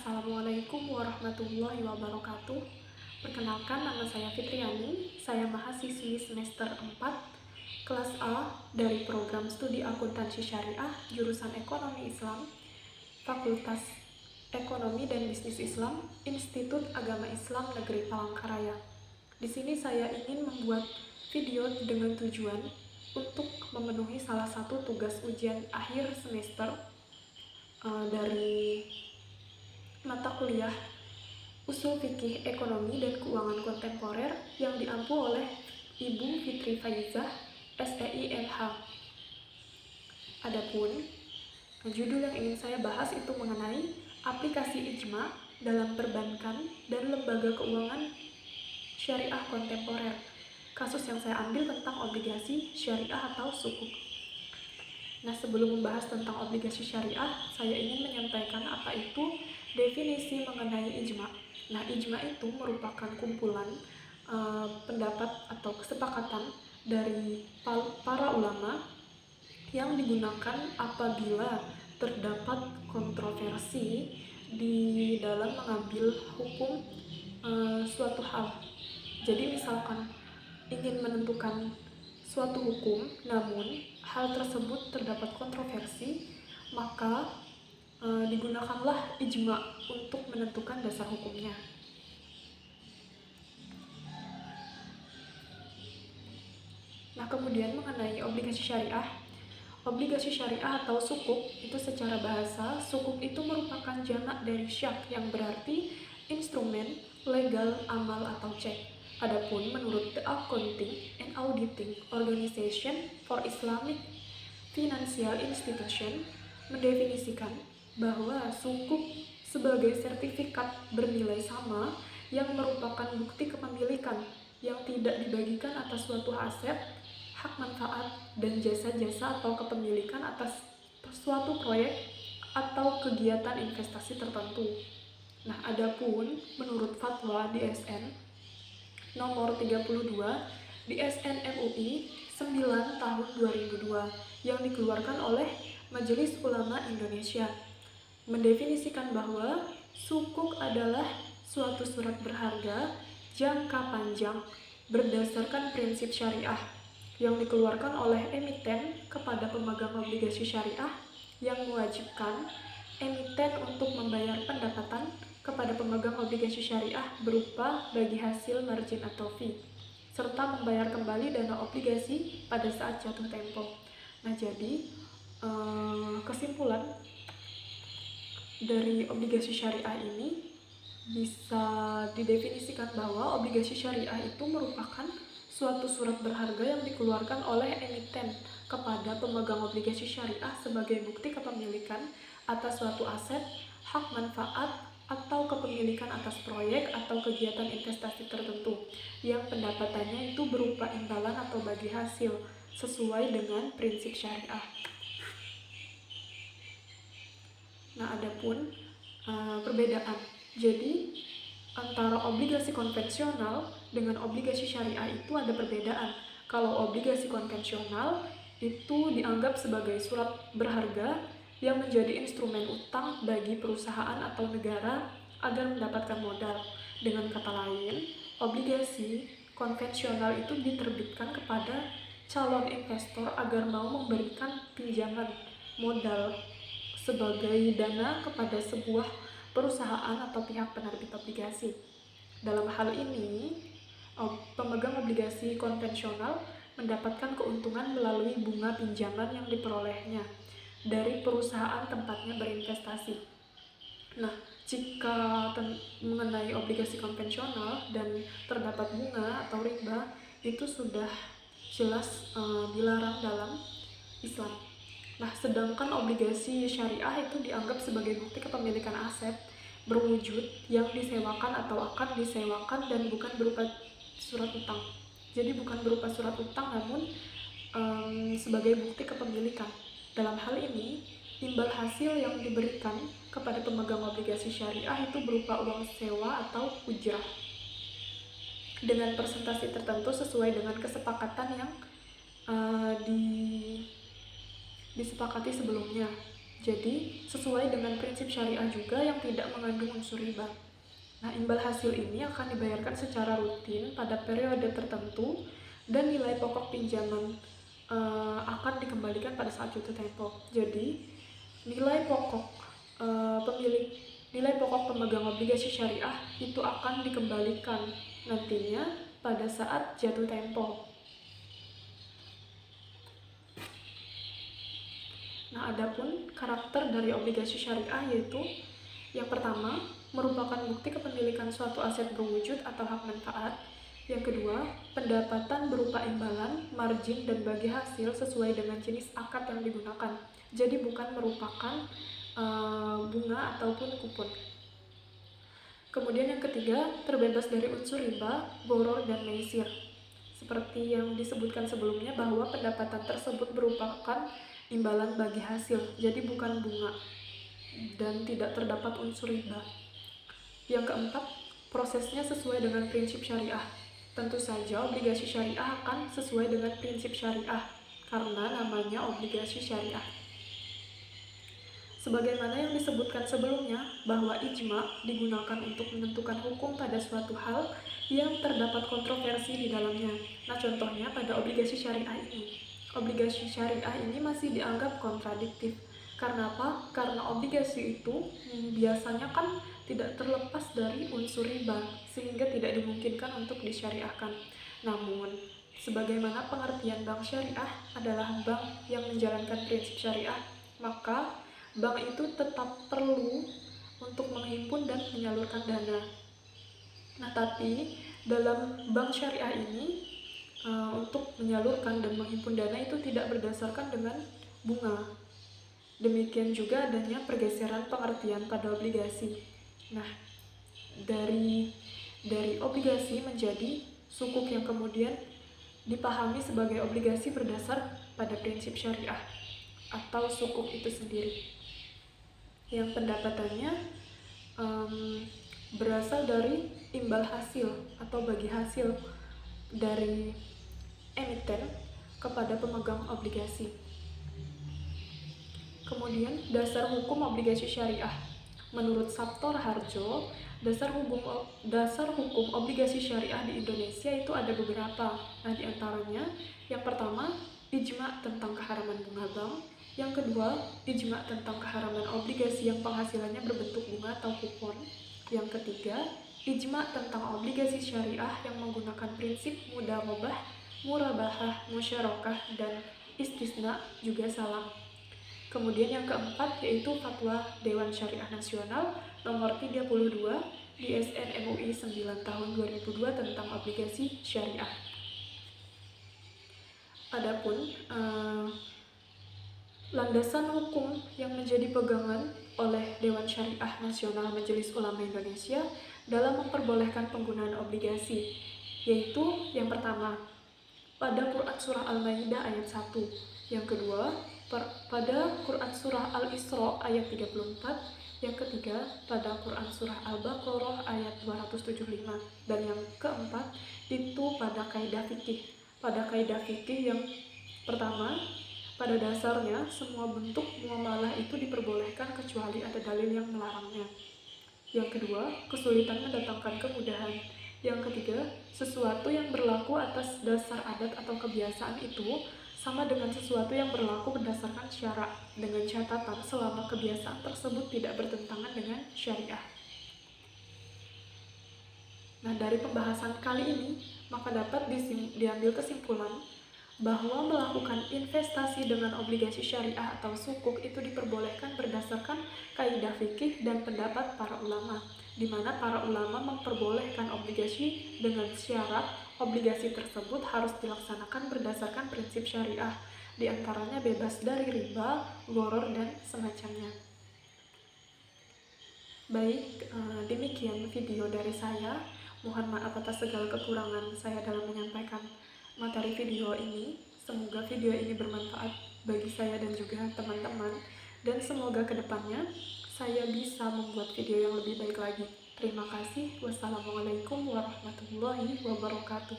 Assalamualaikum warahmatullahi wabarakatuh. Perkenalkan, nama saya Fitriani. Saya mahasiswi semester 4 kelas A dari program studi akuntansi syariah jurusan Ekonomi Islam, Fakultas Ekonomi dan Bisnis Islam, Institut Agama Islam Negeri Palangkaraya. Di sini saya ingin membuat video dengan tujuan untuk memenuhi salah satu tugas ujian akhir semester dari mata kuliah Usul Fikih Ekonomi dan Keuangan Kontemporer yang diampu oleh Ibu Fitri Faizah, SEI MH. Adapun judul yang ingin saya bahas itu mengenai aplikasi ijma dalam perbankan dan lembaga keuangan syariah kontemporer. Kasus yang saya ambil tentang obligasi syariah atau sukuk. Nah, sebelum membahas tentang obligasi syariah, saya ingin menyampaikan apa itu definisi mengenai ijma. Nah, ijma itu merupakan kumpulan pendapat atau kesepakatan dari para ulama yang digunakan apabila terdapat kontroversi di dalam mengambil hukum suatu hal. Jadi misalkan ingin menentukan suatu hukum, namun hal tersebut terdapat kontroversi, maka digunakanlah ijma untuk menentukan dasar hukumnya. Nah, kemudian mengenai obligasi syariah. Obligasi syariah atau sukuk itu secara bahasa, sukuk itu merupakan jamak dari syak yang berarti instrumen, legal, amal atau cek. Adapun menurut The Accounting and Auditing Organization for Islamic Financial Institution mendefinisikan bahwa sukuk sebagai sertifikat bernilai sama yang merupakan bukti kepemilikan yang tidak dibagikan atas suatu aset, hak manfaat, dan jasa-jasa atau kepemilikan atas suatu proyek atau kegiatan investasi tertentu. Nah, adapun menurut fatwa DSN nomor 32 DSN MUI 9 tahun 2002 yang dikeluarkan oleh Majelis Ulama Indonesia mendefinisikan bahwa sukuk adalah suatu surat berharga jangka panjang berdasarkan prinsip syariah yang dikeluarkan oleh emiten kepada pemegang obligasi syariah yang mewajibkan emiten untuk membayar pendapatan kepada pemegang obligasi syariah berupa bagi hasil margin atau fee, serta membayar kembali dana obligasi pada saat jatuh tempo. Nah, jadi kesimpulan dari obligasi syariah ini bisa didefinisikan bahwa obligasi syariah itu merupakan suatu surat berharga yang dikeluarkan oleh emiten kepada pemegang obligasi syariah sebagai bukti kepemilikan atas suatu aset, hak manfaat, atau kepemilikan atas proyek atau kegiatan investasi tertentu yang pendapatannya itu berupa imbalan atau bagi hasil sesuai dengan prinsip syariah. Nah, adapun perbedaan. Jadi antara obligasi konvensional dengan obligasi syariah itu ada perbedaan. Kalau obligasi konvensional itu dianggap sebagai surat berharga yang menjadi instrumen utang bagi perusahaan atau negara agar mendapatkan modal. Dengan kata lain, obligasi konvensional itu diterbitkan kepada calon investor agar mau memberikan pinjaman modal sebagai dana kepada sebuah perusahaan atau pihak penerbit obligasi. Dalam hal ini, pemegang obligasi konvensional mendapatkan keuntungan melalui bunga pinjaman yang diperolehnya dari perusahaan tempatnya berinvestasi. Nah, jika mengenai obligasi konvensional dan terdapat bunga atau riba, itu sudah jelas dilarang dalam Islam. Nah, sedangkan obligasi syariah itu dianggap sebagai bukti kepemilikan aset berwujud yang disewakan atau akan disewakan dan bukan berupa surat utang. Jadi bukan berupa surat utang, namun sebagai bukti kepemilikan. Dalam hal ini, imbal hasil yang diberikan kepada pemegang obligasi syariah itu berupa uang sewa atau ujrah dengan persentase tertentu sesuai dengan kesepakatan yang disepakati sebelumnya. Jadi, sesuai dengan prinsip syariah juga yang tidak mengandung unsur riba. Nah, imbal hasil ini akan dibayarkan secara rutin pada periode tertentu dan nilai pokok pinjaman akan dikembalikan pada saat jatuh tempo. Jadi, nilai pokok nilai pokok pemegang obligasi syariah itu akan dikembalikan nantinya pada saat jatuh tempo. Nah, adapun karakter dari obligasi syariah yaitu yang pertama, merupakan bukti kepemilikan suatu aset berwujud atau hak manfaat. Yang kedua, pendapatan berupa imbalan, margin, dan bagi hasil sesuai dengan jenis akad yang digunakan. Jadi bukan merupakan bunga ataupun kupon. Kemudian yang ketiga, terbebas dari unsur riba, boror, dan maisir. Seperti yang disebutkan sebelumnya bahwa pendapatan tersebut merupakan imbalan bagi hasil, jadi bukan bunga dan tidak terdapat unsur riba. Yang keempat, prosesnya sesuai dengan prinsip syariah. Tentu saja obligasi syariah akan sesuai dengan prinsip syariah karena namanya obligasi syariah. Sebagaimana yang disebutkan sebelumnya, bahwa ijma digunakan untuk menentukan hukum pada suatu hal yang terdapat kontroversi di dalamnya. Nah, contohnya pada obligasi syariah ini. Obligasi syariah ini masih dianggap kontradiktif. Karena apa? Karena obligasi itu biasanya kan tidak terlepas dari unsur riba, sehingga tidak dimungkinkan untuk disyariahkan. Namun, sebagaimana pengertian bank syariah adalah bank yang menjalankan prinsip syariah, maka bank itu tetap perlu untuk menghimpun dan menyalurkan dana. Nah, tapi dalam bank syariah ini untuk menyalurkan dan menghimpun dana itu tidak berdasarkan dengan bunga. Demikian juga adanya pergeseran pengertian pada obligasi. Nah, dari obligasi menjadi sukuk yang kemudian dipahami sebagai obligasi berdasar pada prinsip syariah atau sukuk itu sendiri, yang pendapatannya berasal dari imbal hasil atau bagi hasil dari emiten kepada pemegang obligasi. Kemudian dasar hukum obligasi syariah. Menurut Sabtor Harjo, dasar hukum obligasi syariah di Indonesia itu ada beberapa. Nah, diantaranya yang pertama, ijma tentang keharaman bunga bank. Yang kedua, ijma tentang keharaman obligasi yang penghasilannya berbentuk bunga atau kupon. Yang ketiga, ijma tentang obligasi syariah yang menggunakan prinsip mudharabah, murabahah, musyarakah, dan istisna juga salam. Kemudian yang keempat yaitu Fatwa Dewan Syariah Nasional nomor 32 di SN MUI 9 tahun 2002 tentang obligasi syariah. Adapun landasan hukum yang menjadi pegangan oleh Dewan Syariah Nasional Majelis Ulama Indonesia dalam memperbolehkan penggunaan obligasi, yaitu yang pertama, pada Quran Surah Al-Maidah ayat 1. Yang kedua, pada Quran Surah Al-Isra ayat 34. Yang ketiga, pada Quran Surah Al-Baqarah ayat 275. Dan yang keempat, itu pada kaidah fikih. Pada kaidah fikih yang pertama, pada dasarnya semua bentuk muamalah itu diperbolehkan kecuali ada dalil yang melarangnya. Yang kedua, kesulitan mendatangkan kemudahan. Yang ketiga, sesuatu yang berlaku atas dasar adat atau kebiasaan itu sama dengan sesuatu yang berlaku berdasarkan syara, dengan catatan selama kebiasaan tersebut tidak bertentangan dengan syariah. Nah, dari pembahasan kali ini, maka dapat diambil kesimpulan bahwa melakukan investasi dengan obligasi syariah atau sukuk itu diperbolehkan berdasarkan kaidah fikih dan pendapat para ulama, di mana para ulama memperbolehkan obligasi dengan syarat obligasi tersebut harus dilaksanakan berdasarkan prinsip syariah, di antaranya bebas dari riba, gharar, dan semacamnya. Baik, demikian video dari saya. Mohon maaf atas segala kekurangan saya dalam menyampaikan materi video ini. Semoga video ini bermanfaat bagi saya dan juga teman-teman, dan semoga kedepannya saya bisa membuat video yang lebih baik lagi. Terima kasih. Wassalamualaikum warahmatullahi wabarakatuh.